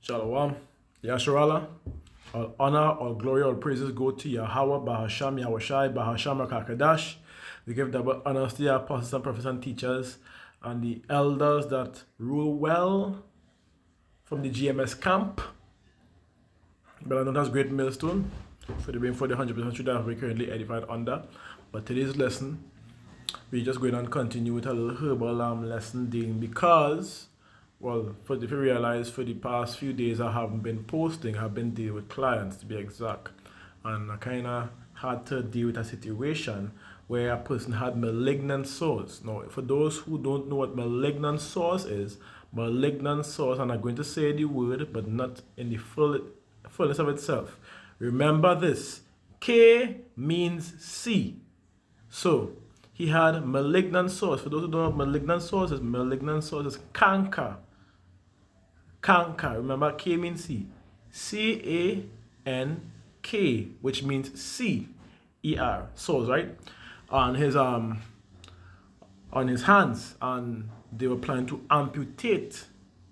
Shalom. Yasharala. All honor, all glory, all praises go to Yahweh, Bahasham, Yahushai, Bahasham, Kakadash. We give double honors to the apostles and prophets and teachers and the elders that rule well from the GMS camp. But I know that's great millstone for the 100% truth that we're currently edified under. But today's lesson, we're just going to continue with a little herbal lesson dealing because, well, if you realize, for the past few days I haven't been posting, I've been dealing with clients to be exact. And I kind of had to deal with a situation where a person had malignant sores. Now, for those who don't know what malignant sores is, malignant sores, and I'm going to say the word, but not in the fullness of itself. Remember this, K means C. So, he had malignant sores. For those who don't know what malignant sores is canker. Canker. Remember, K means C. C-A-N-K, which means C-E-R. Sores, right? On his hands, and they were planning to amputate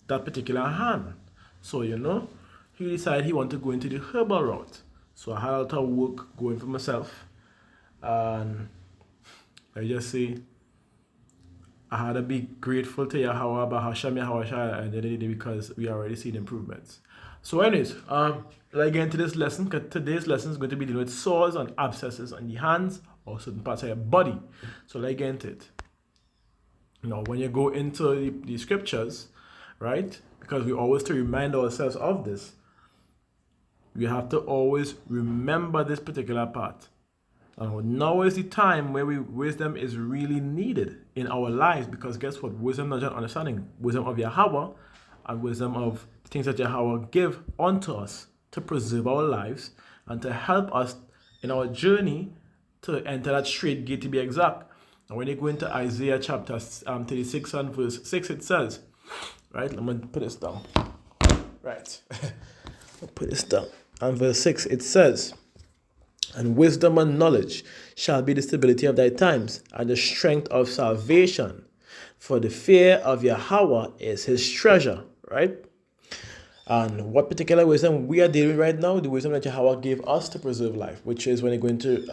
that particular hand. So, he decided he wanted to go into the herbal route. So I had a lot of work going for myself, and I just say I had to be grateful to Yahweh, Bahasham, Yahweh, and the day because we already seen improvements. So anyways, let's get into this lesson, because today's lesson is going to be dealing with sores and abscesses on the hands or certain parts of your body. So let's get into it. Now, when you go into the scriptures, right, because we always to remind ourselves of this, we have to always remember this particular part. Now is the time where wisdom is really needed in our lives, because guess what? Wisdom, not just understanding, wisdom of Yahweh and wisdom of things that Yahweh give unto us to preserve our lives and to help us in our journey to enter that straight gate, to be exact. And when you go into Isaiah chapter 36 and verse 6, it says, right, let me put this down. Right. I'll put this down. And verse 6, it says, "And wisdom and knowledge shall be the stability of thy times, and the strength of salvation. For the fear of Yahweh is his treasure," right? And what particular wisdom we are dealing right now? The wisdom that Yahweh gave us to preserve life, which is when you go into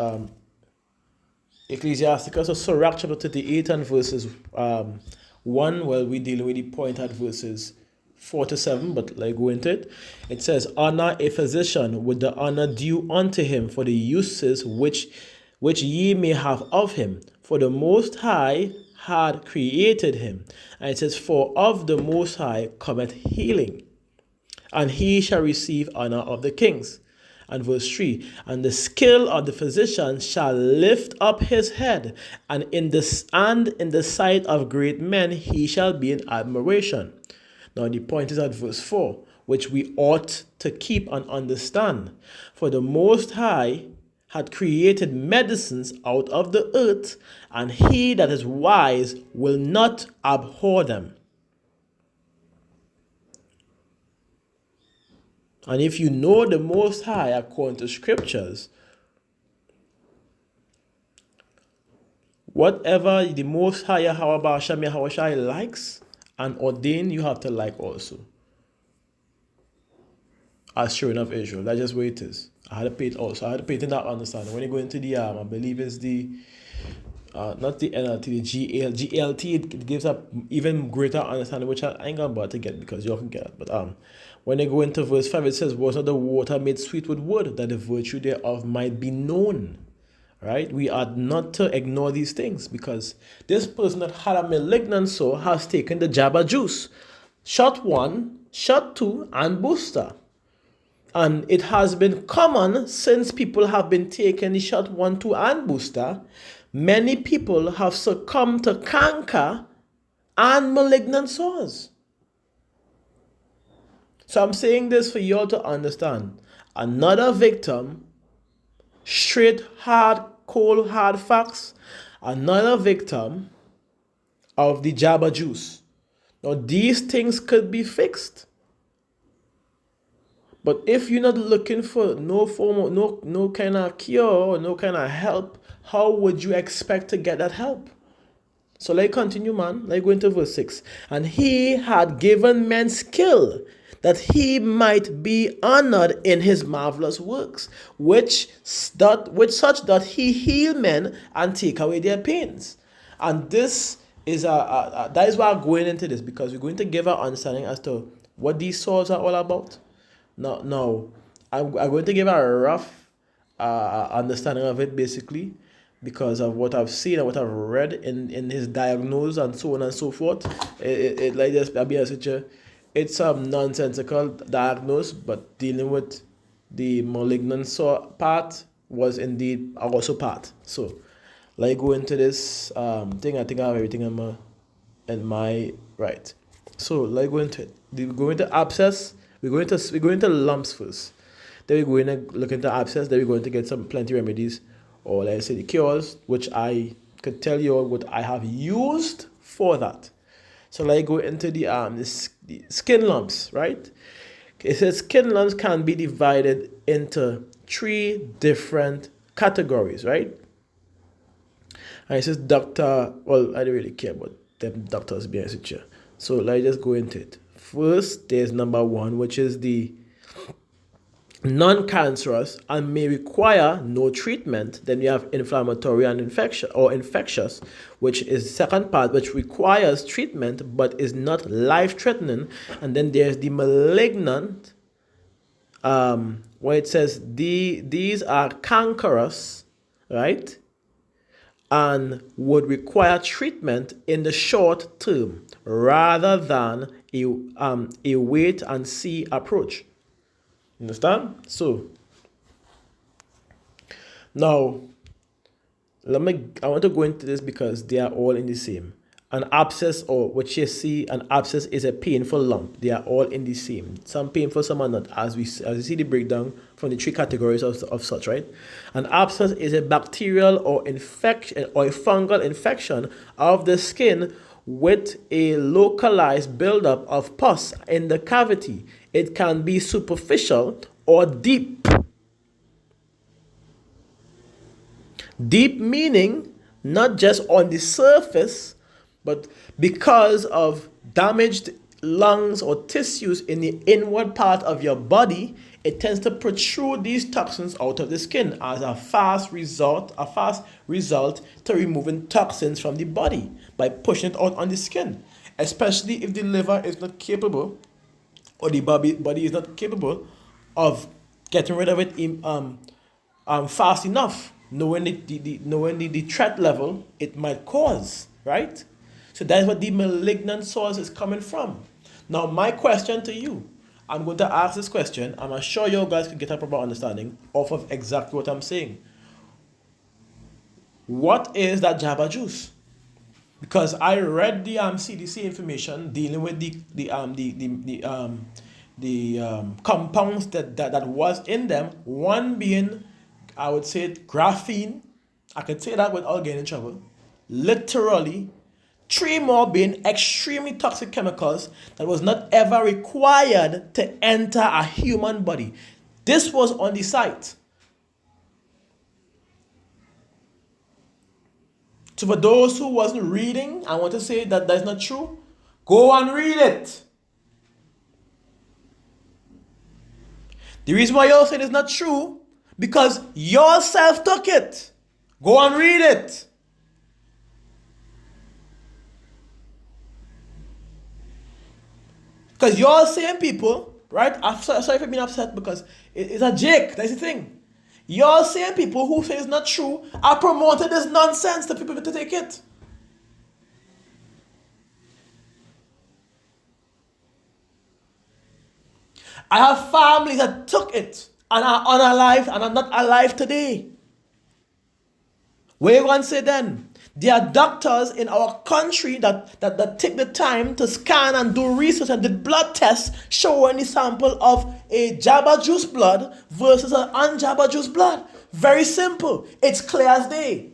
Ecclesiasticus or Sirach chapter 38 and verses 1. Well, we deal with the point at verses 4 to 7, but let's go into it. It says, "Honor a physician with the honor due unto him for the uses which ye may have of him. For the Most High had created him." And it says, "For of the Most High cometh healing, and he shall receive honor of the kings." And verse 3, "And the skill of the physician shall lift up his head, and in the sight of great men he shall be in admiration." Now the point is at verse 4, which we ought to keep and understand. "For the Most High had created medicines out of the earth, and he that is wise will not abhor them." And if you know the Most High according to scriptures, whatever the Most High Yahweh Ba'asham Yahweh likes and ordain, you have to like also. As children of Israel. That's just where it is. I had to pay it also. I had to pay it in that understanding. When you go into the I believe it's the not the NLT, the GLT, it gives a even greater understanding, which I ain't gonna bother to get because you all can get it. But when they go into verse 5, it says, "Was not the water made sweet with wood, that the virtue thereof might be known?" Right? We are not to ignore these things, because this person that had a malignant sore has taken the Jabba juice. Shot 1, shot 2, and booster. And it has been common since people have been taking the shot 1, 2, and booster. Many people have succumbed to canker and malignant sores. So I'm saying this for you all to understand. Another victim, straight, hard, cold, hard facts, another victim of the Jabba juice. Now, these things could be fixed. But if you're not looking for no kind of cure or no kind of help, how would you expect to get that help? So let's continue, man. Let's go into verse 6. "And he had given men skill that he might be honored in his marvelous works, which such doth he heal men and take away their pains. And this is that is why I'm going into this, because we're going to give our understanding as to what these sores are all about. Now, I'm going to give a rough understanding of it, basically, because of what I've seen and what I've read in his diagnose and so on and so forth. It like this, I'll be honest with you, it's some nonsensical diagnose, but dealing with the malignant sore part was indeed also part. So, like go into this thing, I think I have everything in my right. So let's go into it. We go into abscess. We go into lumps first. Then we're going to look into abscess. Then we're going to get some plenty remedies, or let's say the cures, which I could tell you what I have used for that. So let's go into the skin lumps, right? It says skin lumps can be divided into 3 different categories, right? And it says doctor, well, I don't really care about them doctors being a you. So let's just go into it. First, there's number 1, which is the non-cancerous and may require no treatment. Then you have inflammatory and infectious, which is second part, which requires treatment but is not life-threatening. And then there's the malignant, where it says these are cankerous, right? And would require treatment in the short term rather than a wait and see approach. Understand? So now I want to go into this because they are all in the same. An abscess, or what you see, an abscess is a painful lump. They are all in the same. Some painful, some are not, as you see the breakdown from the 3 categories of such, right? An abscess is a bacterial or infection or a fungal infection of the skin with a localized buildup of pus in the cavity. It can be superficial or deep. Deep meaning not just on the surface, but because of damaged lungs or tissues in the inward part of your body, it tends to protrude these toxins out of the skin as a fast result to removing toxins from the body by pushing it out on the skin, especially if the liver is not capable, or the body is not capable of getting rid of it fast enough, knowing the threat level it might cause, right? So that's what the malignant sores is coming from. Now, my question to you, I'm going to ask this question. I'm sure you guys can get a proper understanding off of exactly what I'm saying. What is that Java juice? Because I read the CDC information dealing with the compounds that was in them. One being, I would say, graphene. I could say that without getting in trouble. Literally. 3 more being extremely toxic chemicals that was not ever required to enter a human body. This was on the site. So for those who wasn't reading, I want to say that that's not true. Go and read it. The reason why you're saying it's not true, because yourself took it. Go and read it. Because you're saying people, right? I'm sorry for being upset, because it's a joke. That's the thing. You're saying people who say it's not true are promoting this nonsense to people to take it. I have families that took it and are unalive and are not alive today. What are you going to say then? There are doctors in our country that take the time to scan and do research and did blood tests showing the sample of a Jabba juice blood versus an un-Jabba juice blood. Very simple. It's clear as day.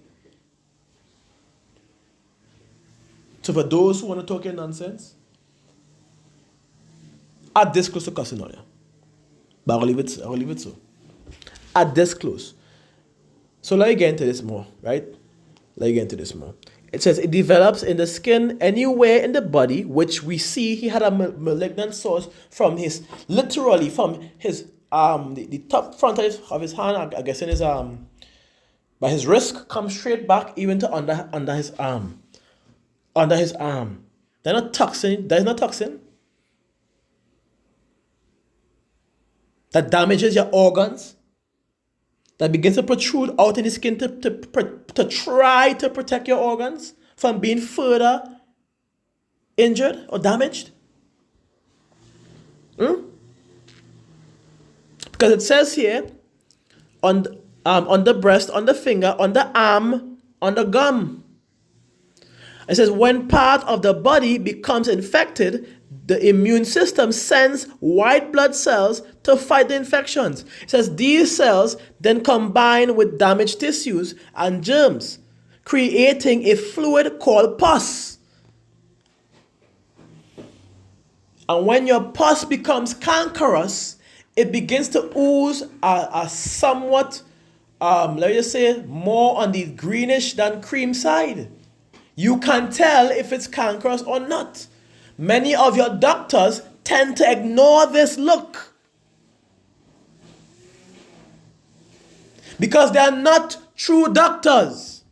So for those who want to talk in nonsense, at this close to cussing on you. But I'll leave it so. At this close. So let me get into this more, right? Let's get into this more. It says it develops in the skin anywhere in the body, which we see he had a malignant sores from his, literally from his the top front of his hand, I guess in his by his wrist, comes straight back even to under his arm. Under his arm. There's no toxin. There's no toxin that damages your organs, that begins to protrude out in the skin to try to protect your organs from being further injured or damaged. Because it says here, on the breast, on the finger, on the arm, on the gum. It says when part of the body becomes infected, the immune system sends white blood cells to fight the infections. It says these cells then combine with damaged tissues and germs, creating a fluid called pus. And when your pus becomes cankerous, it begins to ooze a somewhat, let me just say, more on the greenish than cream side. You can tell if it's cankerous or not. Many of your doctors tend to ignore this look because they are not true doctors.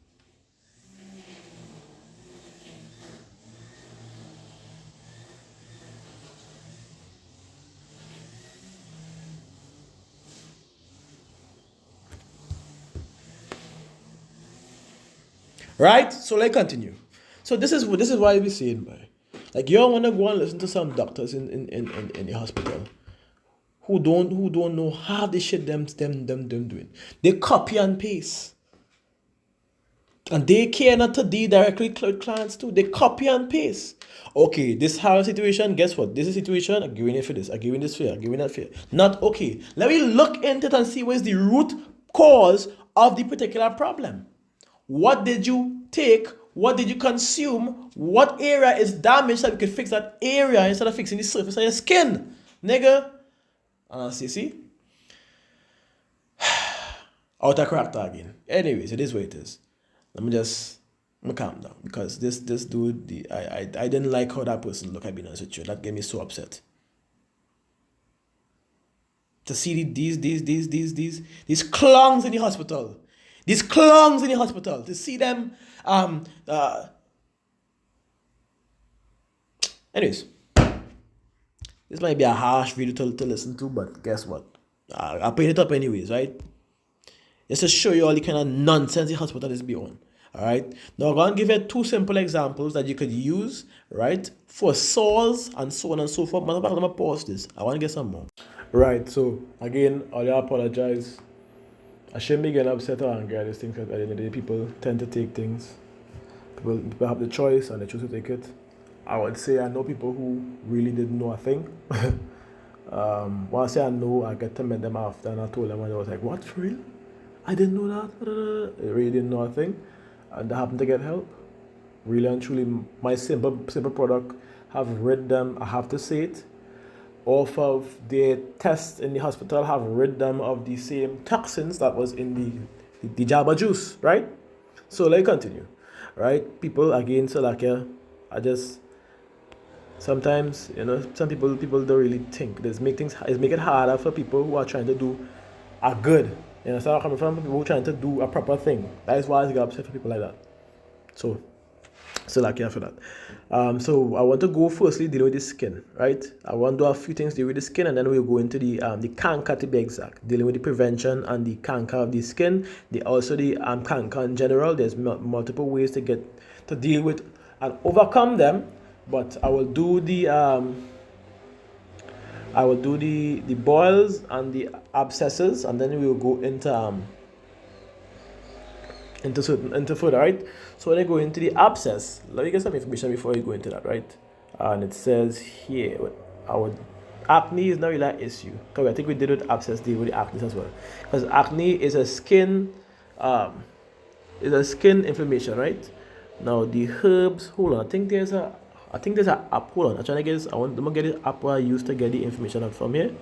Right? So let's continue. So this is why we're saying, by. Like, you don't want to go and listen to some doctors in the hospital who don't know half the shit them doing. They copy and paste. And they care not to deal directly with clients too. They copy and paste. Okay, this hard situation, guess what? This is a situation, I'm giving it for this, I'm giving this for, I'm giving that for. Not okay. Let me look into it and see what is the root cause of the particular problem. What did you take? What did you consume? What area is damaged so we can fix that area instead of fixing the surface of your skin? Nigga. See? Out of character again. Anyways, it is what it is. Let me calm down. Because this dude, I didn't like how that person looked, I've been honest with you. That gave me so upset. To see these clowns in the hospital. These clowns in the hospital, to see them, anyways, this might be a harsh video to listen to, but guess what? I'll put it up anyways, right? Just to show you all the kind of nonsense the hospital is beyond, all right? Now, I'm going to give you 2 simple examples that you could use, right, for sores and so on and so forth. Matter of fact, I'm going to pause this. I want to get some more. Right, so, again, I apologize. I shouldn't be getting upset or angry at this thing because at the end of the day, people tend to take things. People have the choice and they choose to take it. I would say I know people who really didn't know a thing. When I say I know, I get to meet them after and I told them and they was like, what, for real? I didn't know that. They really didn't know a thing. And they happened to get help. Really and truly, my simple product have rid them, I have to say it, off of their tests in the hospital, have rid them of the same toxins that was in the jabba juice, right? So let's continue, right? People, again, so like, I just, sometimes, some people don't really think. It's make it harder for people who are trying to do a good. You know, so coming from people who are trying to do a proper thing. That is why I get upset for people like that. So like, yeah, for that. So I want to go firstly dealing with the skin, right? I want to do a few things dealing with the skin, and then we'll go into the canker, to be exact, dealing with the prevention and the canker of the skin. Also the canker in general. There's multiple ways to deal with and overcome them. But I will do the boils and the abscesses, and then we will go into further, right? So when I go into the abscess, let me get some information before I go into that, right? And it says here, our acne is not really an issue. Because I think we did with abscess, deal with the acne as well. Because acne is a skin inflammation, right? Now the herbs, hold on, I think there's an app. Hold on, I'm trying to get this. I'm gonna get the app where I used to get the information out from here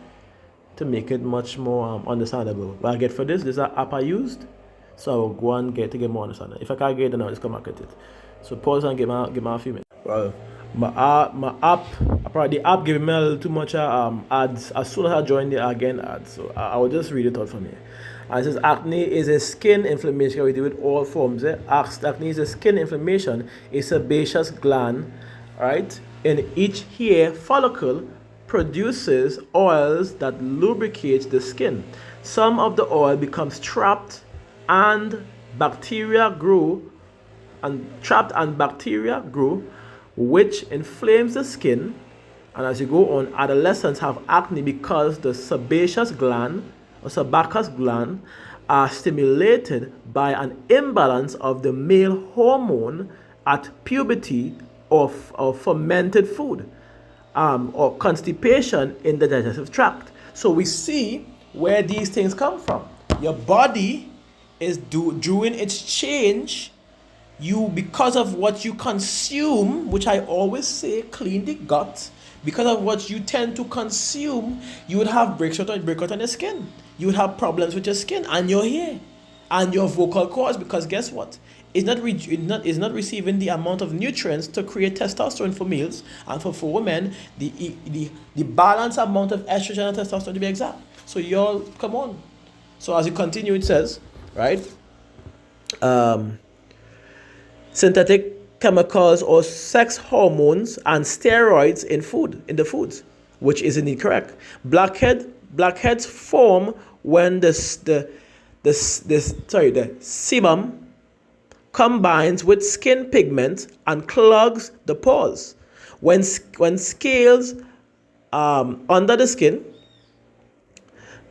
to make it much more understandable. What I get for this is an app I used. So I will go and get more understanding. If I can't get it, then I'll just come back at it. So pause and give my a few minutes. Well, the app giving me a little too much ads. As soon as I joined it, again ads. So I will just read it out from here. And it says acne is a skin inflammation. We deal with all forms. Acne is a skin inflammation, a sebaceous gland, right, in each hair follicle produces oils that lubricate the skin. Some of the oil becomes trapped and bacteria grow, which inflames the skin. And as you go on, adolescents have acne because the sebaceous gland or sebaceous gland are stimulated by an imbalance of the male hormone at puberty or fermented food, or constipation in the digestive tract. So we see where these things come from. Your body is during its change, because of what you consume, which I always say, clean the gut. Because of what you tend to consume, you would have breakout on your skin. You would have problems with your skin and your hair and your vocal cords, because guess what? It's not receiving the amount of nutrients to create testosterone for males, and for women, the balanced amount of estrogen and testosterone to be exact. So y'all, come on. So as you continue, it says, right? Synthetic chemicals or sex hormones and steroids in the foods, which is indeed correct. Blackheads form when the sebum combines with skin pigment and clogs the pores. When scales under the skin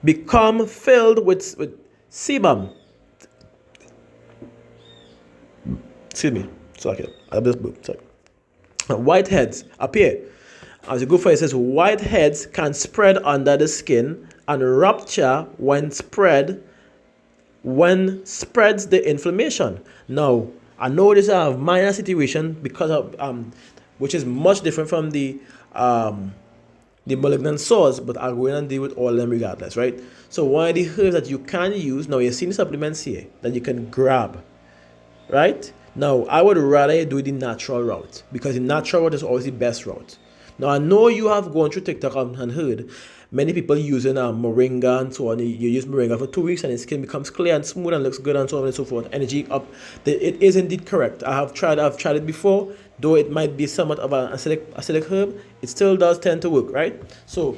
become filled with sebum. Excuse me. Sorry, I'll just move. Sorry. Whiteheads appear. As you go for it, says whiteheads can spread under the skin and rupture when spreads the inflammation. Now, I know this is a minor situation because of which is much different from the malignant sores, but I'll go in and deal with all of them regardless, right? So one of the herbs that you can use, now you're seeing the supplements here that you can grab, right? Now, I would rather do the natural route, because the natural route is always the best route. Now, I know you have gone through TikTok and heard many people using moringa and so on. You use moringa for 2 weeks and the skin becomes clear and smooth and looks good and so on and so forth. Energy up. It is indeed correct. I've tried it before, though it might be somewhat of an acidic herb. It still does tend to work, right? So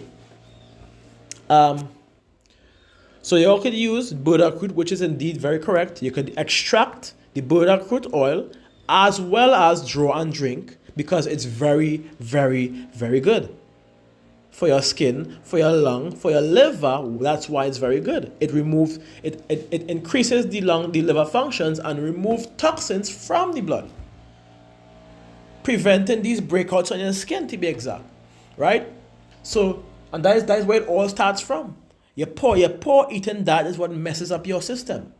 you could use burdock root, which is indeed very correct. You could extract the burdock root oil as well as draw and drink, because it's very, very, very good for your skin, for your lung, for your liver. That's why it's very good. It increases the liver functions and removes toxins from the blood, preventing these breakouts on your skin, to be exact, right? So, and that is where it all starts from. Your poor eating that is what messes up your system.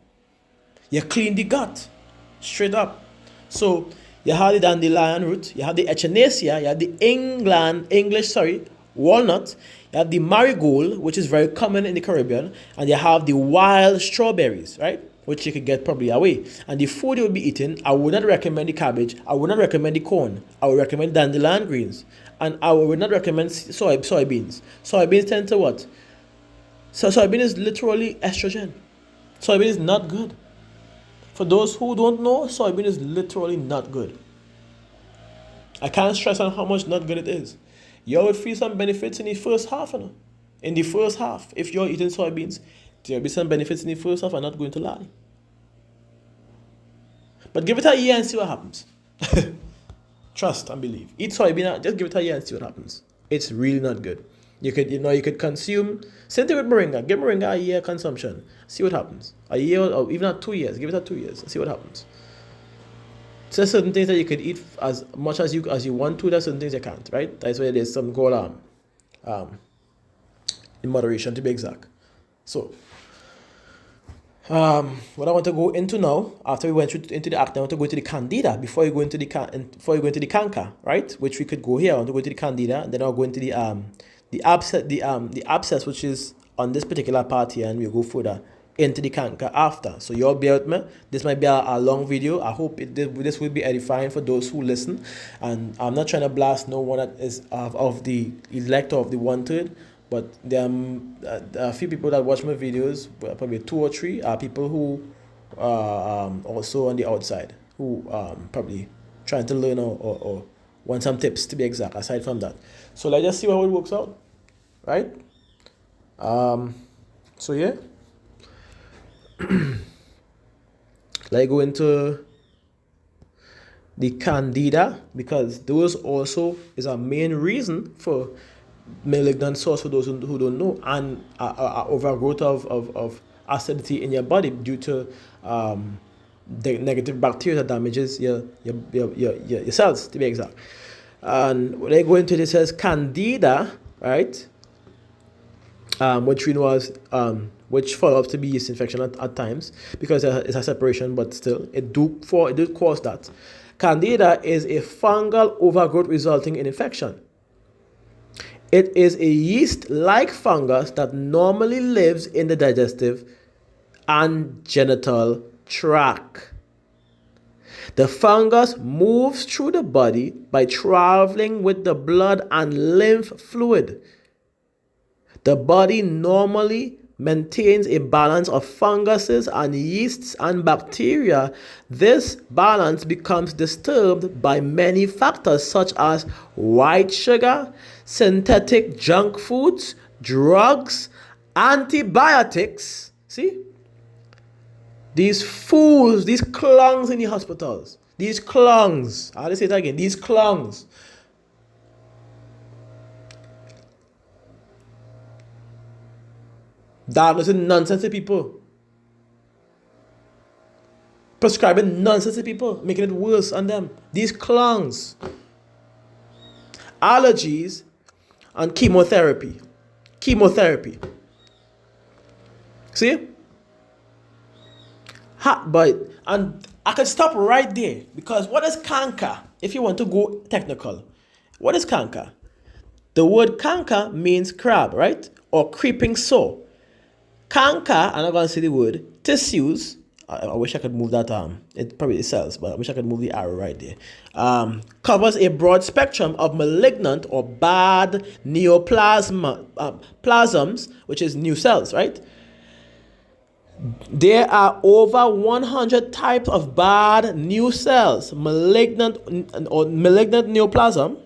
You clean the gut, straight up. So you have the dandelion root, you have the echinacea, you have the walnut, you have the marigold, which is very common in the Caribbean, and you have the wild strawberries, right? Which you could get probably away. And the food you would be eating, I would not recommend the cabbage, I would not recommend the corn, I would recommend dandelion greens, and I would not recommend soybeans. Soybeans tend to what? So soybean is literally estrogen. Soybean is not good. For those who don't know, soybean is literally not good. I can't stress on how much not good it is. You would feel some benefits in the first half, In the first half, if you're eating soybeans, there will be some benefits in the first half, I'm not going to lie. But give it a year and see what happens. Trust and believe. Eat soybean, just give it a year and see what happens. It's really not good. You could consume, same thing with moringa. Give moringa a year consumption. See what happens. A year or even at 2 years. Give it at 2 years and see what happens. So there's certain things that you could eat as much as you want to. There's certain things you can't, right? That's why there's some called in moderation, to be exact. So what I want to go into now, after we went into the acne, I want to go into the candida before you go into the canker, right? Which we could go here. I want to go into the candida, and then I'll go into the abscess, which is on this particular part here, and we'll go further into the canker after. So you'll bear with me. This might be a long video. I hope this will be edifying for those who listen. And I'm not trying to blast no one that is of the elect or of the wanted, but there are a few people that watch my videos, probably 2 or 3 are people who are also on the outside, who probably trying to learn or want some tips, to be exact, aside from that. So let's just see how it works out, right? So yeah. Let's go into the candida, because those also is a main reason for malignant sores, for those who don't know, and overgrowth of acidity in your body due to the negative bacteria that damages your cells, to be exact. And when I go into this, says candida, right? Which we know as which follow up to be yeast infection at times, because it's a separation, but still it do cause that. Candida is a fungal overgrowth resulting in infection. It is a yeast-like fungus that normally lives in the digestive and genital tract. The fungus moves through the body by traveling with the blood and lymph fluid. The body normally maintains a balance of funguses and yeasts and bacteria. This balance becomes disturbed by many factors such as white sugar, synthetic junk foods, drugs, antibiotics. See? These fools, these clowns in the hospitals. These clowns. I'll say it again. These clowns. Diagnosing nonsense to people. Prescribing nonsense to people. Making it worse on them. These clowns. Allergies and chemotherapy. See? But and I can stop right there, because what is canker? If you want to go technical, what is canker? The word canker means crab, right? Or creeping sore. Canker, I'm not going to say the word, tissues. I wish I could move that it probably is cells, but I wish I could move the arrow right there. Covers a broad spectrum of malignant or bad neoplasms, which is new cells, right? There are over 100 types of bad new cells, malignant neoplasm,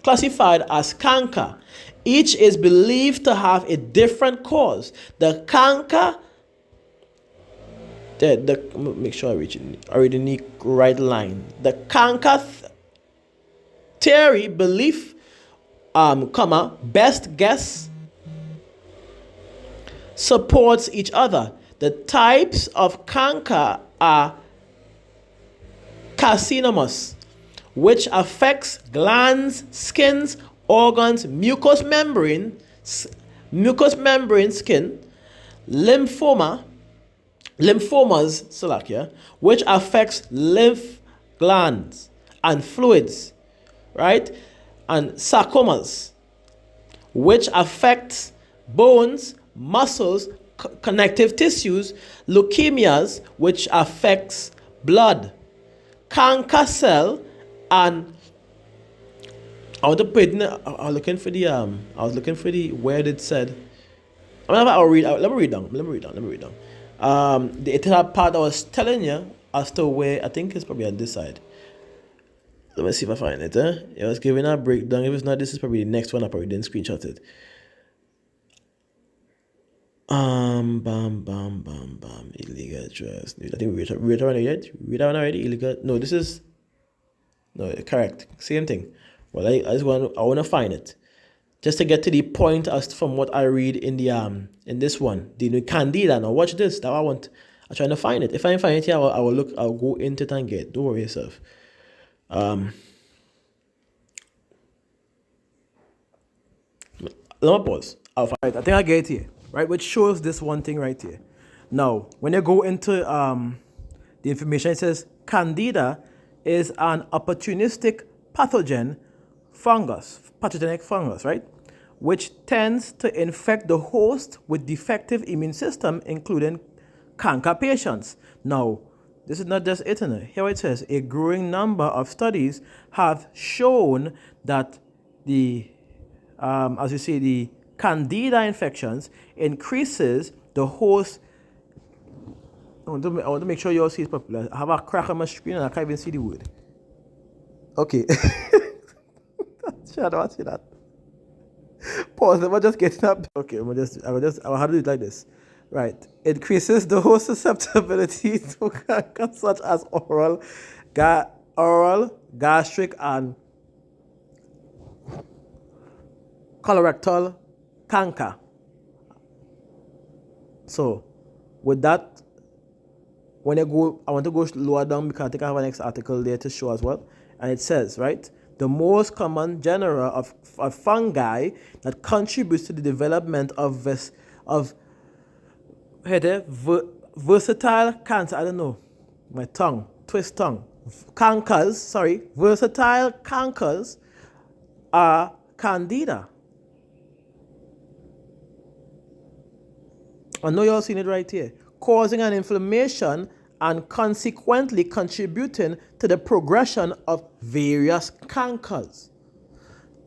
classified as canker. Each is believed to have a different cause. The canker, make sure I read the right line. The canker theory, belief, best guess, supports each other. The types of canker are carcinomas, which affects glands, skins, organs, mucous membrane, skin, lymphomas, which affects lymph glands and fluids, right? And sarcomas, which affects bones, muscles, connective tissues, leukemias, which affects blood, canker cell, and I was looking for the where it said. Let me read down. It had part I was telling you as to where I think it's probably on this side. Let me see if I find it. It was giving a breakdown. If it's not, this is probably the next one. I probably didn't screenshot it. Illegal dress. I think we read that one yet. Read that one already. Illegal. No, this is. No, correct. Same thing. Well, I want to find it, just to get to the point as from what I read in the in this one, the candida. Now watch this. That I'm trying to find it. If I find it here, I will look. I'll go into it and get it. Don't worry yourself. Let me pause. I'll find it. I think I get it here, right? Which shows this one thing right here. Now, when you go into the information, it says candida is an opportunistic pathogenic fungus, right? which tends to infect the host with defective immune system, including cancer patients. Now, this is not just it. Here it says, a growing number of studies have shown that the candida infections increases the host. I want to make sure you all see it properly. I have a crack on my screen and I can't even see the word. Okay. I don't see that. Pause. Am I just getting up? Okay. I'll have to do it like this. Right. Increases the host susceptibility to cancer such as oral, gastric, and colorectal cancer. So, with that, when I want to go lower down because I think I have an next article there to show as well. And it says, right, the most common genera of fungi that contributes to the development of versatile cancer. I don't know, my tongue, twist tongue. Versatile cancers are candida. I know you all seen it right here. Causing an inflammation and consequently contributing to the progression of various cancers.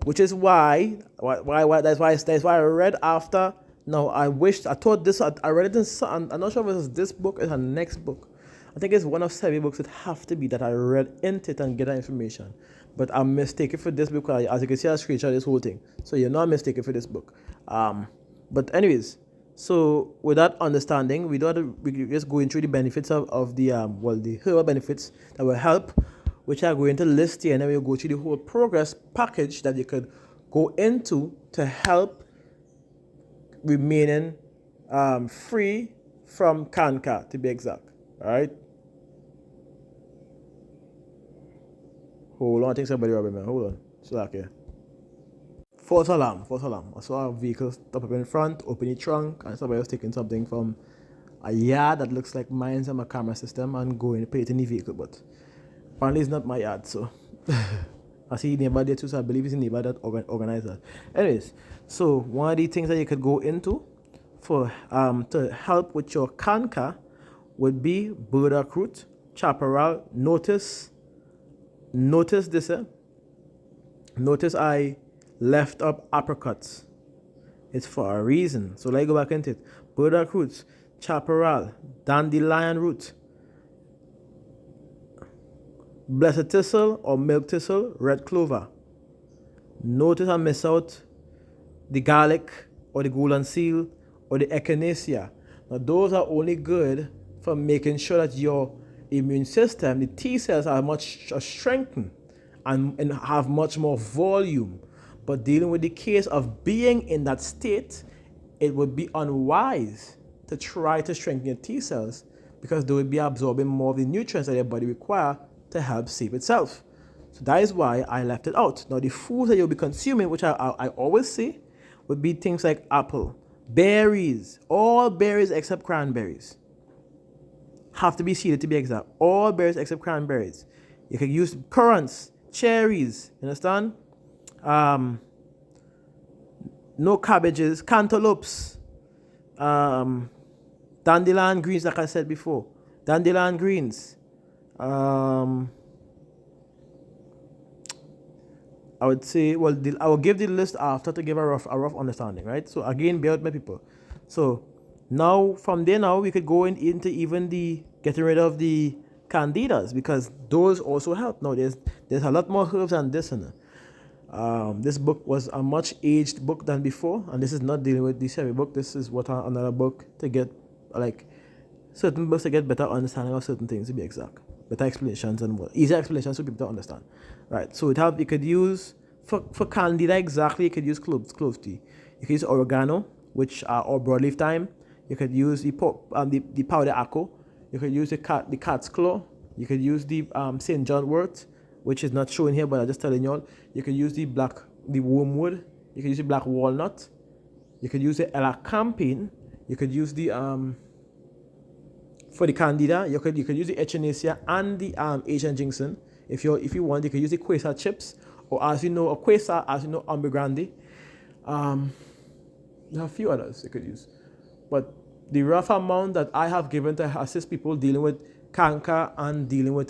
Which is why that's why I read after. No, I thought this, I read it in some, I'm not sure if it was this book or the next book. I think it's one of 7 books it have to be that I read into it and get that information. But I'm mistaken for this book because as you can see I screenshot this whole thing. So you're not mistaken for this book. But anyways, so with that understanding, we're just going through the benefits of the herbal benefits that will help, which I'm going to list here, and then we'll go through the whole progress package that you could go into to help remaining free from cancer, to be exact. All right. Hold on, I think somebody robbed me. Hold on. So okay. False alarm. I saw a vehicle stop up in front, open the trunk, and somebody was taking something from a yard that looks like mine's on my camera system and going to put it in the vehicle, but apparently it's not my yard, so I see the neighbor there too, so I believe it's the neighbor that organized that. Anyways, so one of the things that you could go into for to help with your cancer would be burdock root, chaparral. Notice this. Notice I left up apricots. It's for a reason. So let's go back into it. Burdock roots, chaparral, dandelion root, blessed thistle or milk thistle, red clover. Notice I miss out the garlic or the golden seal or the echinacea. Now those are only good for making sure that your immune system, the T cells, are much strengthened and have much more volume. But dealing with the case of being in that state, it would be unwise to try to strengthen your T cells because they would be absorbing more of the nutrients that your body requires to help save itself. So that is why I left it out. Now the foods that you'll be consuming, which I always say, would be things like apple, berries, all berries except cranberries. Have to be seeded to be exact. All berries except cranberries. You can use currants, cherries, you understand? No cabbages, cantaloupes, dandelion greens, like I said before, dandelion greens. I would say, well, I will give the list after to give a rough understanding, right? So again, bear with my people. So now, from there now, we could go into even the getting rid of the candidas because those also help. Now, there's a lot more herbs than this. This book was a much aged book than before, and this is not dealing with the series book. This is another book to get certain books to get better understanding of certain things, to be exact, better explanations and more easy explanations for people to understand. Right. So you could use for candida exactly. You could use clove tea. You could use oregano, which or broadleaf thyme. You could use the powder akko. You could use the cat's claw. You could use the St. John wort, which is not shown here, but I'm just telling you all. You could use the wormwood. You could use the black walnut. You could use the elecampane. You could use the for the candida. You could use the echinacea and the Asian ginseng. If you want, you could use the quasar chips, or as you know, amber grande. There are a few others you could use. But the rough amount that I have given to assist people dealing with canker and dealing with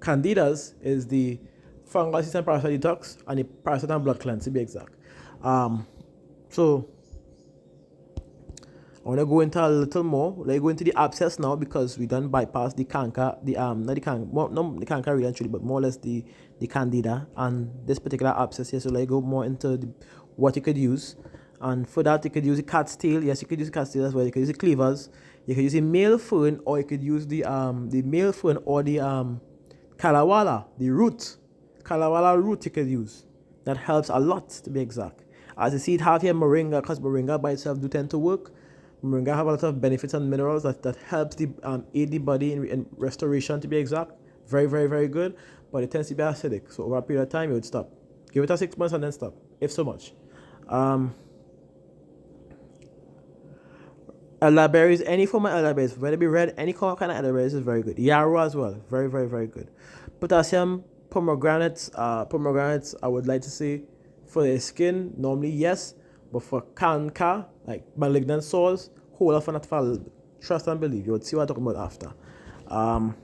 candidas is the fungal resistant parasite detox and the parasite and blood cleanse, to be exact. So I want to go into a little more. Let's go into the abscess now because we done bypass the canker, not the canker, not the canker really and truly, but more or less the candida and this particular abscess here. So let's go more into what you could use. And for that, you could use the cat's tail. Yes, you could use the cat's tail as well. You could use the cleavers. You could use the male fern, or you could use the male fern or the kalawala, the root. Kalawala root you could use. That helps a lot, to be exact. As you see, it have here moringa, because moringa by itself do tend to work. Moringa have a lot of benefits and minerals that helps the aid the body in restoration, to be exact. Very, very, very good. But it tends to be acidic. So over a period of time, you would stop. Give it a 6 months and then stop, if so much. Elderberries, any form of elderberries, whether it be red, any kind of elderberries is very good. Yarrow as well, very, very, very good. Potassium, pomegranates, I would like to say for the skin, normally yes, but for canker, like malignant sores, hold off on that for a little bit. Trust and believe. You would see what I'm talking about after. Now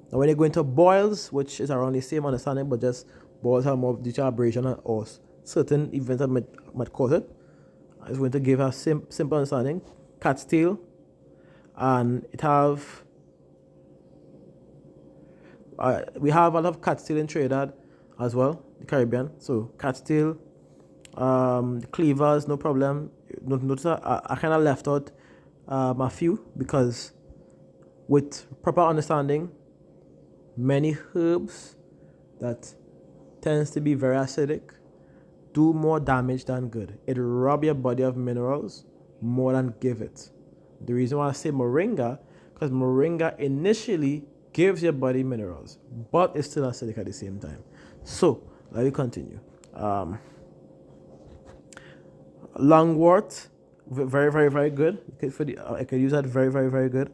when you go into boils, which is around the same understanding, but just boils have more due to abrasion or certain events that might cause it. I just going to give a simple understanding. Cat's tail, and it have we have a lot of cat's tail in Trinidad as well, the Caribbean. So cat's tail, the cleavers, no problem. Notice I kind of left out a few because with proper understanding, many herbs that tends to be very acidic do more damage than good. It rob your body of minerals more than give it. The reason why I say moringa, because moringa initially gives your body minerals, but it's still acidic at the same time. So let me continue. Lungwort, very, very, very good. I could use that, very, very, very good.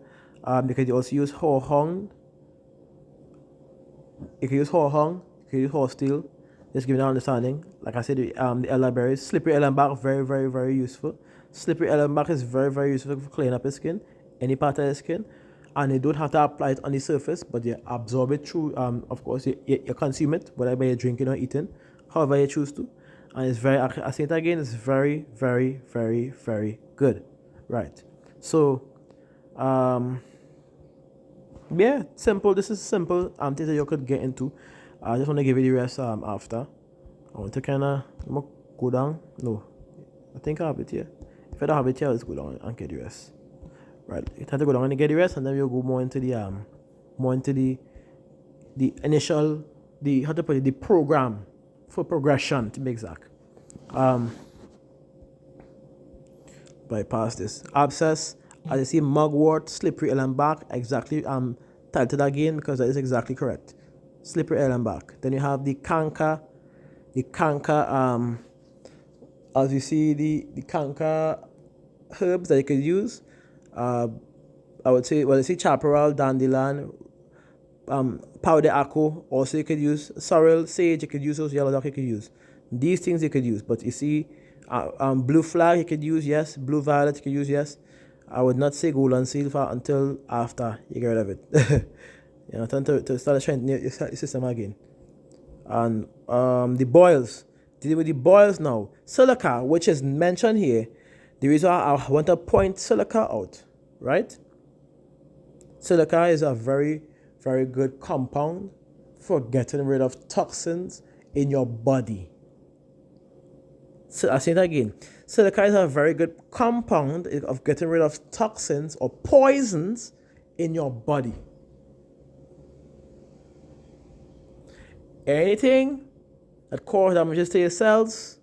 You could also use horehound. You could use horehound. You could use horsetail. Just give you an understanding. Like I said, the elderberries, slippery elderberry, very, very, very useful. Slippery elderberry is very, very useful for cleaning up your skin, any part of your skin, and you don't have to apply it on the surface, but you absorb it through. Of course, you consume it, whether by drinking or eating, however you choose to, and it's very. I say it again, it's very, very, very, very good, right? So, yeah, simple. This is simple. Things that you could get into. I just want to give you the rest after. I want to kind of go down. No, I think I have it here. If I don't have it here, let's go down and get the rest. Right, you have to go down and get the rest, and then we'll go more into the initial, how to put it, the program for progression, to be exact. Bypass this abscess. As you see, mugwort, slippery ellenbach, exactly titled again because that is exactly correct. Slippery ellenbach. Then you have the canker. As you see, the canker herbs that you could use. I would say, well, you see chaparral, dandelion, powder acco. Also, you could use sorrel, sage. You could use those, yellow dock. You could use these things. You could use, but you see, blue flag. You could use, yes. Blue violet. You could use, yes. I would not say gold and silver until after you get rid of it. You know, to start strengthening your system again. And the boils. Deal with the boils now. Silica, which is mentioned here. The reason I want to point silica out, right? Silica is a very, very good compound for getting rid of toxins in your body. So I say it again. Silica is a very good compound of getting rid of toxins or poisons in your body. Anything that causes damages to your cells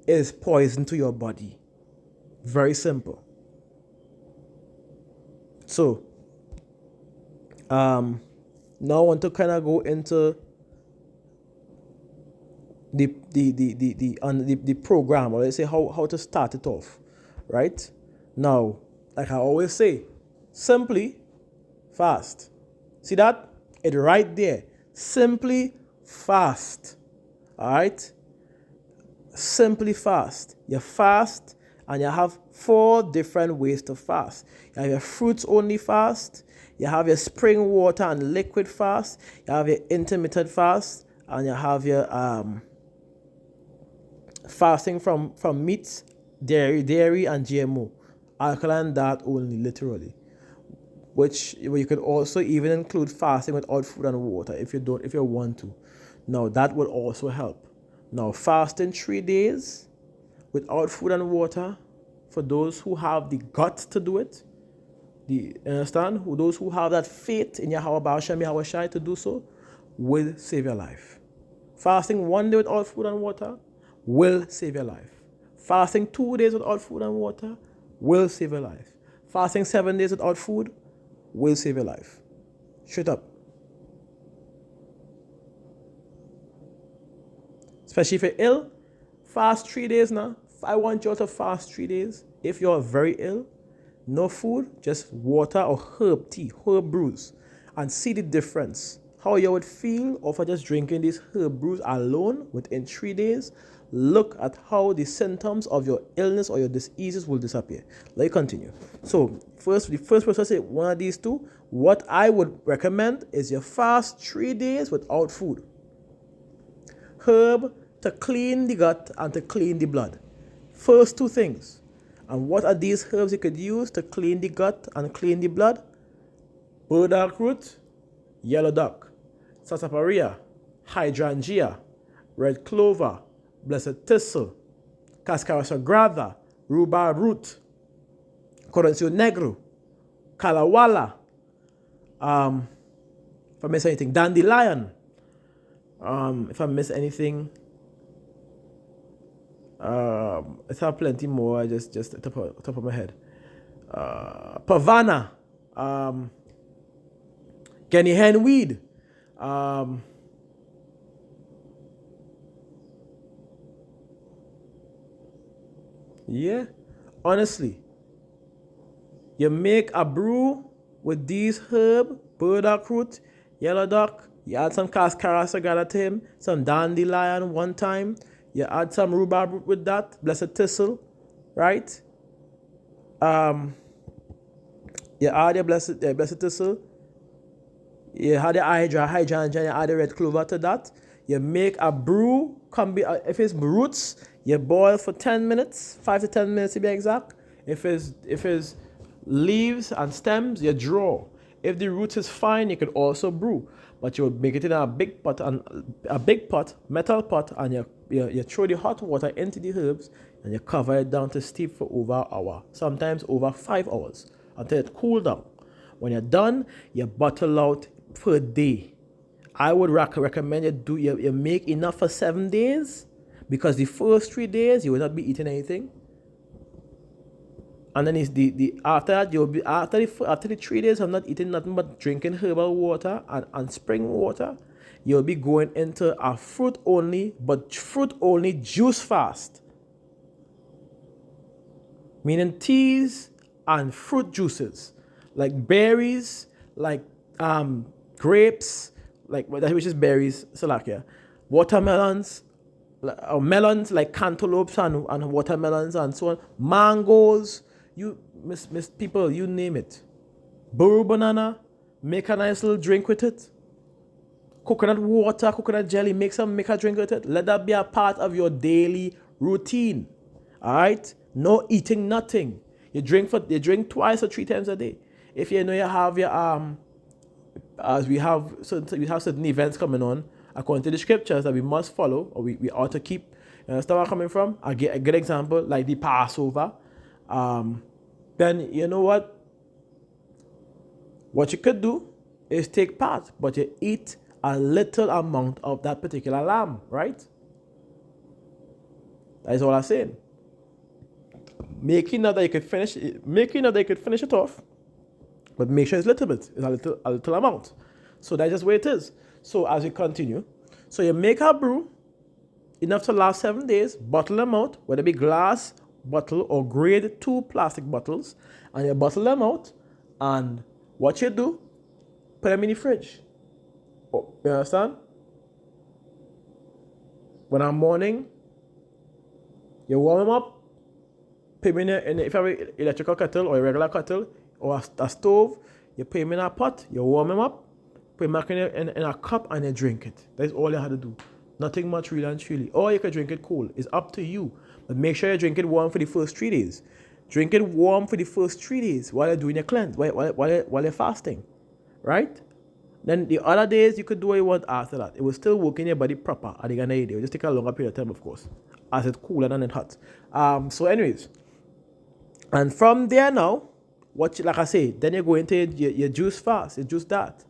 is poison to your body. Very simple. So, now I want to kind of go into the program, or let's say how to start it off, right? Now, like I always say, simply fast. See that? It's right there. Simply fast. All right? Simply fast. You fast and you have 4 different ways to fast. You have your fruits only fast, you have your spring water and liquid fast, you have your intermittent fast, and you have your fasting from meats, dairy and GMO. Alkaline diet only, literally. Which you could also even include fasting without food and water if you want to. Now that would also help. Now fasting 3 days without food and water, for those who have the guts to do it, understand? Those who have that faith in Yahweh Shem Yahweh Shai to do so, will save your life. Fasting 1 day without food and water will save your life. Fasting 2 days without food and water will save your life. Fasting 7 days without food will save your life. Straight up. Especially if you're ill, fast 3 days now. I want you all to fast 3 days. If you're very ill, no food, just water or herb tea, herb brews, and see the difference. How you would feel after just drinking these herb brews alone within 3 days. Look at how the symptoms of your illness or your diseases will disappear. Let me continue. So, the first person say one of these two. What I would recommend is you fast 3 days without food. Herb to clean the gut and to clean the blood. First 2 things. And what are these herbs you could use to clean the gut and clean the blood? Burdock root, yellow duck, sarsaparilla, hydrangea, red clover, blessed thistle, cascara sagrada, rhubarb root, coroncio negro, calawala, if I miss anything, dandelion, if I miss anything, I have plenty more. I just top of my head. Pavana, Guinea hen weed, yeah. Honestly, you make a brew with these herb, burdock root, yellow duck. You add some cascara sagrada to him, some dandelion one time. You add some rhubarb root with that, blessed thistle, right? You add your blessed thistle. You add your hydrangea, you add the red clover to that. You make a brew. If it's roots, you boil for 10 minutes, 5 to 10 minutes to be exact. If it's leaves and stems, you draw. If the roots is fine, you could also brew. But you would make it in a big pot, metal pot, and you throw the hot water into the herbs and you cover it down to steep for over an hour, sometimes over 5 hours, until it cool down. When you're done, you bottle out per day. I would recommend you make enough for 7 days, because the first 3 days you will not be eating anything. And then after that, you'll be after the 3 days of not eating nothing but drinking herbal water and spring water, you'll be going into a fruit only juice fast. Meaning teas and fruit juices, like berries, like grapes, which is berries, Salakia, watermelons, or melons like cantaloupes and watermelons and so on, mangoes. You people, you name it. Burro banana, make a nice little drink with it. Coconut water, coconut jelly, make a drink with it. Let that be a part of your daily routine. All right? No eating nothing. You drink 2 or 3 times a day. If you know you have your as we have certain events coming on according to the scriptures that we must follow, or we ought to keep. You understand where I'm coming from? I get a good example like the Passover. Then you know what? What you could do is take part, but you eat a little amount of that particular lamb, right? That is all I'm saying. Making that you could finish it off, but make sure it's a little bit, it's a little amount. So that's just where it is. So as we continue, so you make a brew enough to last 7 days, bottle them out, whether it be glass bottle or grade 2 plastic bottles, and you bottle them out, and what you do, put them in the fridge. Oh, you understand? when I'm morning, you warm them up, put them if you have an electrical kettle or a regular kettle or a stove, you put them in a pot, you warm them up, put them back in a cup and you drink it. That's all you have to do. Nothing much really and truly. Or you can drink it cold. It's up to you. But make sure you drink it warm for the first 3 days. Drink it warm for the first 3 days while you're doing your cleanse, while you're fasting. Right? Then the other days, you could do what you want after that. It will still work in your body proper at the end of the day. It will just take a longer period of time, of course, as it's cooler than it hot. So anyways, and from there now, like I say, then you go into your juice fast, your juice diet.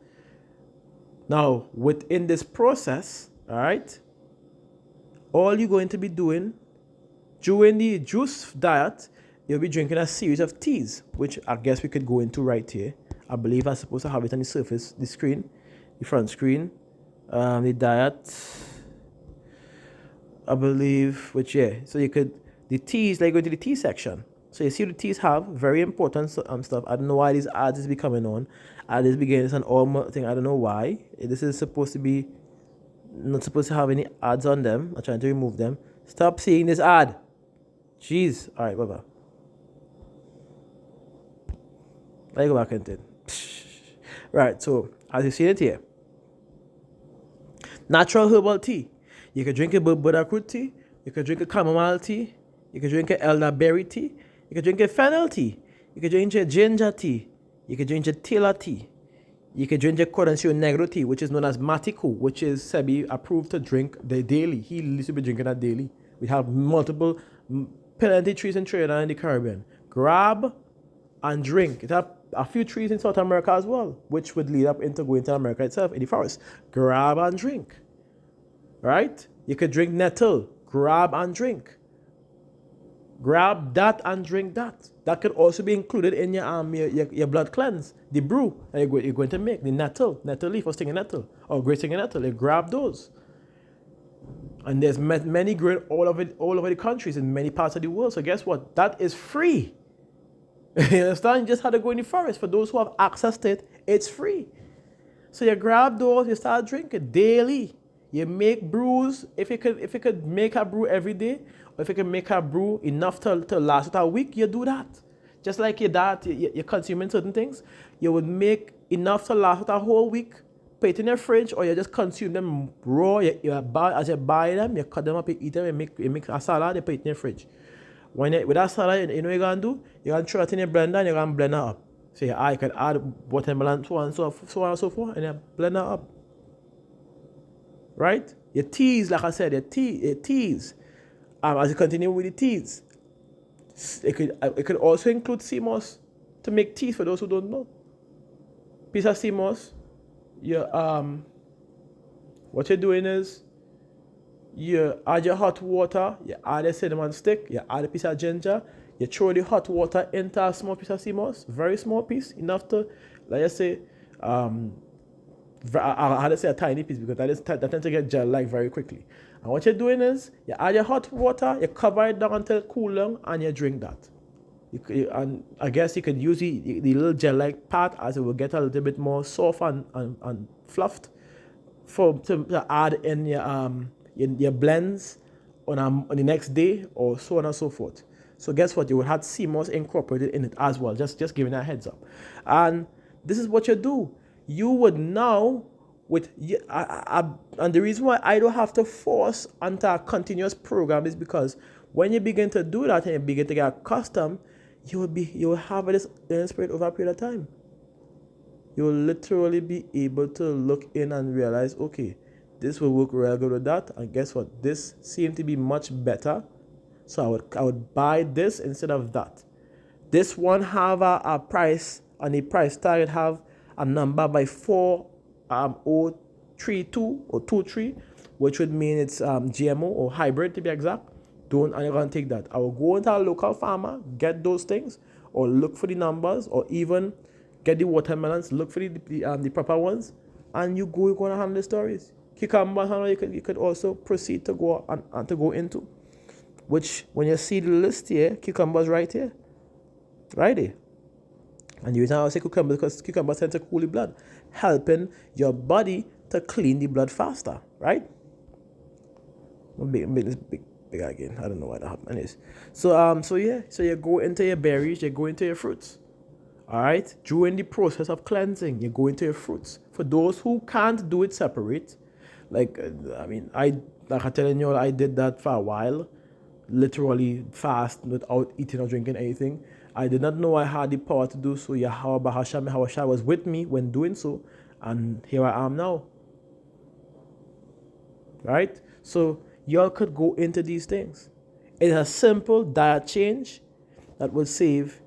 Now, within this process, all right, all you're going to be doing during the juice diet, you'll be drinking a series of teas, which I guess we could go into right here. I believe I'm supposed to have it on the surface, the screen, the front screen, the diet, I believe, which, yeah. So you could, the teas, like go to the tea section. So you see the teas have very important stuff. I don't know why these ads is becoming on. Ads is beginning an all thing. I don't know why. This is supposed to be, not supposed to have any ads on them. I'm trying to remove them. Stop seeing this ad. Jeez. All right, bye-bye. Let me go back into it. Right, so as you see it here, natural herbal tea. You can drink a Buddha-root tea. You can drink a chamomile tea. You can drink a elderberry tea. You can drink a fennel tea. You can drink a ginger tea. You can drink a tila tea. You can drink a Cordencio Negro tea, which is known as Matico, which is Sebi approved to drink the daily. He used to be drinking that daily. We have multiple plenty trees in Trinidad and the Caribbean. Grab and drink. It have a few trees in South America as well, which would lead up into going to America itself in the forest. Grab and drink. Right? You could drink nettle. Grab and drink. Grab that and drink that. That could also be included in your blood cleanse. The brew that you're going to make. The nettle leaf or stinging nettle or great stinging nettle. You grab those. And there's many growing all over the countries in many parts of the world. So guess what? That is free. You understand? You just have to go in the forest. For those who have access to it, it's free. So you grab those, you start drinking daily. You make brews. If you could make a brew every day, or if you can make a brew enough to last a week, you do that. Just like your diet, you're consuming certain things, you would make enough to last a whole week, put it in your fridge, or you just consume them raw. As you buy them, you cut them up, you eat them, you make a salad, you put it in your fridge. With that salad, you know what you're going to do? You're going to throw it in your blender and you're going to blend it up. So you can add watermelon, so on and so forth, and you blend it up. Right? Your teas, like I said, your teas. As you continue with the teas, it could also include sea moss to make teas for those who don't know. Piece of sea moss, what you're doing is you add your hot water, you add a cinnamon stick, you add a piece of ginger, you throw the hot water into a small piece of sea moss, very small piece, enough to, like I say, I had to say a tiny piece because that tends to get gel-like very quickly. And what you're doing is, you add your hot water, you cover it down until it cools down, and you drink that. And I guess you could use the little gel-like part as it will get a little bit more soft and fluffed to add in your blends on the next day or so on and so forth. So guess what? You would have sea moss incorporated in it as well. Just giving a heads up. And this is what you do. You would now, and the reason why I don't have to force onto a continuous program is because when you begin to do that and you begin to get accustomed, you will have this inner spirit over a period of time. You will literally be able to look in and realize, okay, this will work real good with that. And guess what? This seemed to be much better. So I would buy this instead of that. This one have a price, and the price tag would have a number by 4032 or 23, which would mean it's GMO or hybrid to be exact. And you're going to take that. I will go into a local farmer, get those things, or look for the numbers, or even get the watermelons, look for the proper ones, and you're going to handle the stories. Cucumber, you could also proceed to go and to go into. Which, when you see the list here, cucumbers right here. Right there. And the reason I say cucumbers because cucumbers tend to cool the blood, helping your body to clean the blood faster, right? Big again. I don't know why that happened. Anyways, so yeah, so you go into your berries, you go into your fruits. All right. During the process of cleansing, you go into your fruits. For those who can't do it separate, like like I telling you, I did that for a while, literally fast without eating or drinking anything. I did not know I had the power to do so. Yahweh Bahasham Yahweh was with me when doing so, and here I am now. Right? So y'all could go into these things. It's a simple diet change that will save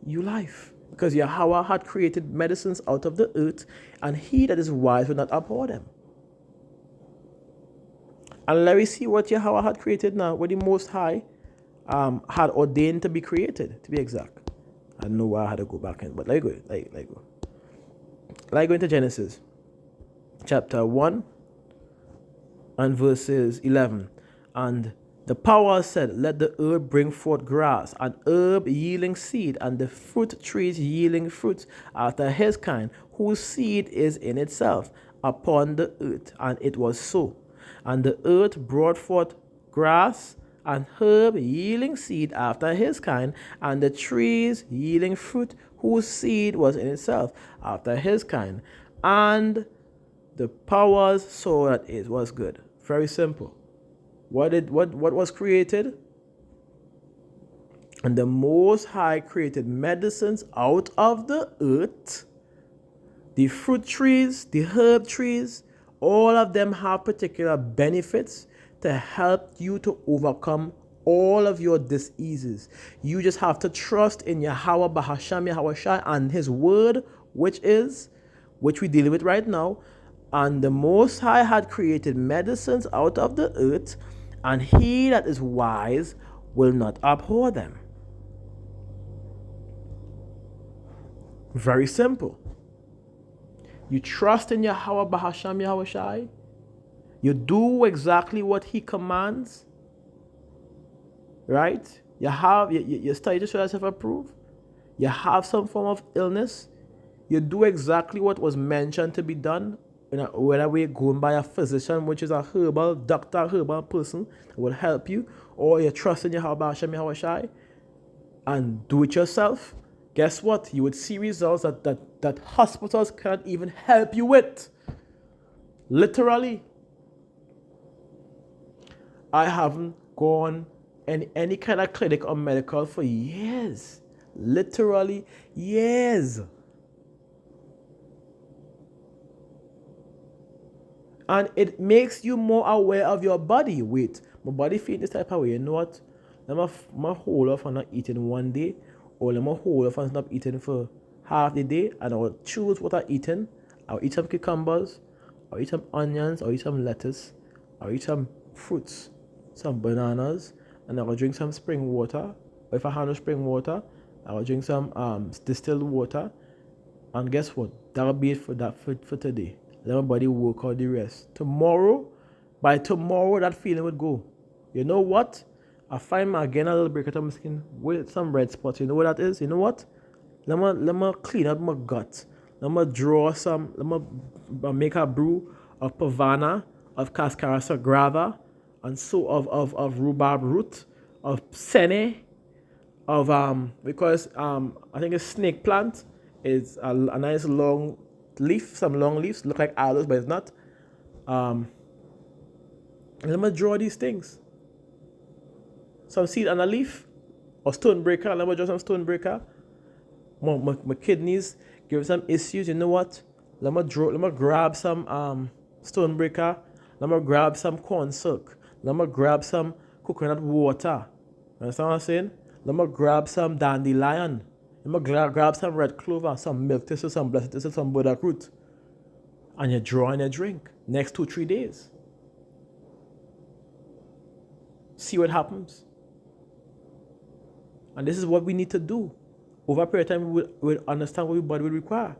you life. Because Yahweh had created medicines out of the earth, and he that is wise will not abhor them. And let me see what Yahweh had created now, what the Most High had ordained to be created, to be exact. I don't know why I had to go back in, but let go. Let go into Genesis chapter 1 and verses 11. And the power said, let the earth bring forth grass, an herb yielding seed, and the fruit trees yielding fruit after his kind, whose seed is in itself upon the earth. And it was so. And the earth brought forth grass and herb yielding seed after his kind, and the trees yielding fruit, whose seed was in itself after his kind. And the powers saw that it was good. Very simple. What was created? And the Most High created medicines out of the earth. The fruit trees, the herb trees, all of them have particular benefits to help you to overcome all of your diseases. You just have to trust in Yahweh Bahasham Yahweh Shai and his word, which we deal with right now. And the Most High had created medicines out of the earth, and he that is wise will not abhor them. Very simple. You trust in Yahweh Bahasham Yahweh Shai. You do exactly what he commands. Right? You study to show yourself approved. You have some form of illness. You do exactly what was mentioned to be done. Whether we're going by a physician, which is a herbal doctor, herbal person that will help you, or you trust in Yahweh Bahasham Yahweh Shai and do it yourself, guess what? You would see results that hospitals cannot even help you with. Literally. I haven't gone in any kind of clinic or medical for years. Literally years. And it makes you more aware of your body. Wait, my body feels this type of way. You know what? Let me hold off on not eating one day, or let me hold off on not eating for half the day, and I'll choose what I'm eating. I'll eat some cucumbers, I'll eat some onions, I'll eat some lettuce, I'll eat some fruits, some bananas, and I'll drink some spring water. Or if I have no spring water, I'll drink some distilled water. And guess what? That'll be it for today. Let my body work out the rest. By tomorrow, that feeling would go. You know what? I find again a little break out of my skin with some red spots. You know what that is? You know what? Let me clean up my gut. Let me make a brew of pavana, of cascara sagrada, and so of rhubarb root, of sene, of because I think a snake plant is a nice long leaf, some long leaves look like aloes, but it's not. Let me draw these things. Some seed and a leaf, or stonebreaker. Let me draw some stonebreaker. My kidneys give some issues. You know what? Let me grab some stonebreaker. Let me grab some corn silk. Let me grab some coconut water. Understand what I'm saying? Let me grab some dandelion. Let me grab some red clover, some milk thistle, some blessed thistle, some burdock root. And you draw and you drink. Next 2-3 days. See what happens. And this is what we need to do. Over a period of time, we will understand what your body will require.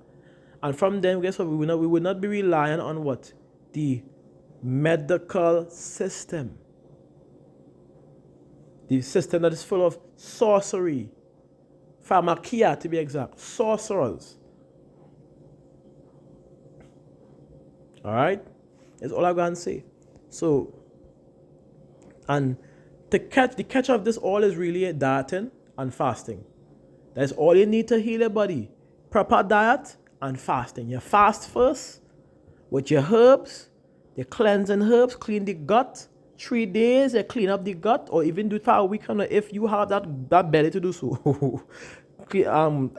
And from then, guess what? We will not be relying on what? The medical system. The system that is full of sorcery. Pharmakia, to be exact. Sorcerers. Alright? That's all I'm going to say. So, And the catch of this all is really dieting and fasting. That's all you need to heal your body. Proper diet and fasting. You fast first with your herbs, the cleansing herbs, clean the gut. 3 days, you clean up the gut, or even do it for a week if you have that belly to do so.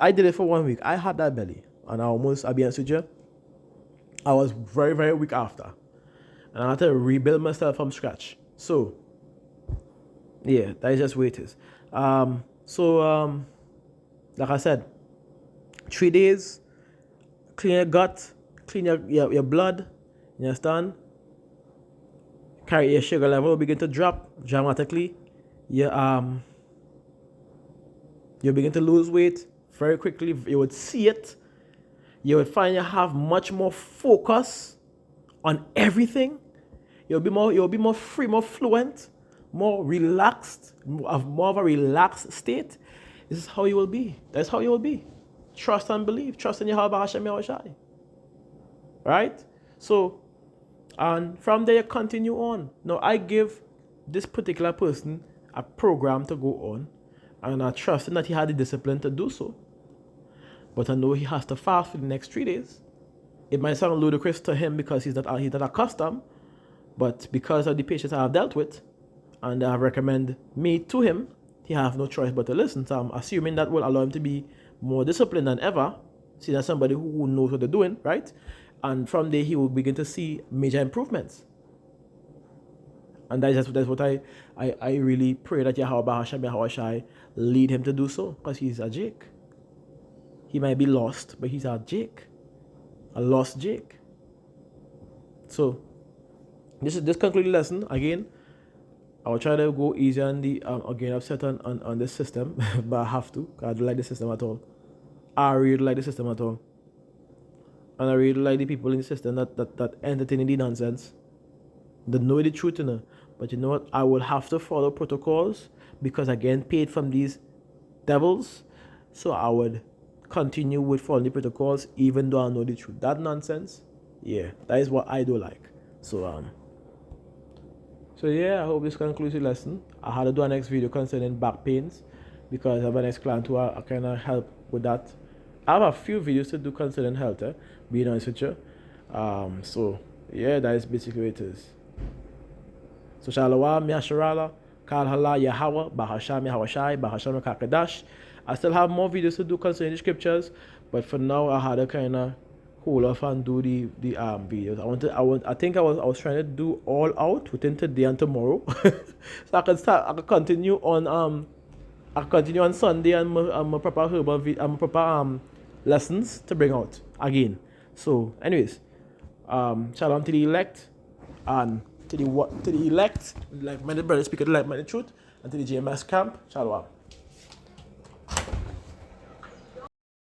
I did it for 1 week. I had that belly, and I'll be honest with you, I was very, very weak after. And I had to rebuild myself from scratch. So, yeah, that is just where it is. Like I said, 3 days, clean your gut, clean your blood, you understand? Carry your sugar level will begin to drop dramatically. You begin to lose weight very quickly. You would see it. You would find you have much more focus on everything. You'll be more free, more fluent, more relaxed, more of a relaxed state. This is how you will be. That's how you will be. Trust and believe. Trust in Yahweh Hashem Yahushai. Right? So, and from there you continue on. Now I give this particular person a program to go on, and I trust him that he had the discipline to do so. But I know he has to fast for the next 3 days. It might sound ludicrous to him because he's not accustomed, but because of the patients I have dealt with, and I have recommended me to him, he have no choice but to listen. So I'm assuming that will allow him to be more disciplined than ever, see that somebody who knows what they're doing, right? And from there he will begin to see major improvements. And that's what I really pray that Yahweh Hashem Yahushai lead him to do so, because he's a Jake. He might be lost, but he's a Jake. A lost Jake. So this concludes the lesson. Again, I will try to go easy on the again I've set on this system, but I have to, because I don't like the system at all. I really like the system at all. And I really like the people in the system that entertain the nonsense. They know the truth, But you know what? I will have to follow protocols because I get paid from these devils. So I would continue with following the protocols even though I know the truth. That nonsense, yeah, that is what I do like. So yeah, I hope this concludes the lesson. I had to do a next video concerning back pains because I have an next client who I kind of help with that. I have a few videos to do concerning health, being honest with you. So yeah, that is basically what it is. So Shalawah, Miasharala, Kalhala, Yahweh, Bahasham, Yahushai, Bahasham, Kakadash. I still have more videos to do concerning the scriptures, but for now I had to kind of hold off and do the videos. I think I was trying to do all out within today and tomorrow, so I could continue on Sunday and my proper herbal proper lessons to bring out again. So, anyways, shalom to the elect and to the elect, like-minded brothers speaking the like-minded truth, and to the GMS camp, shalom.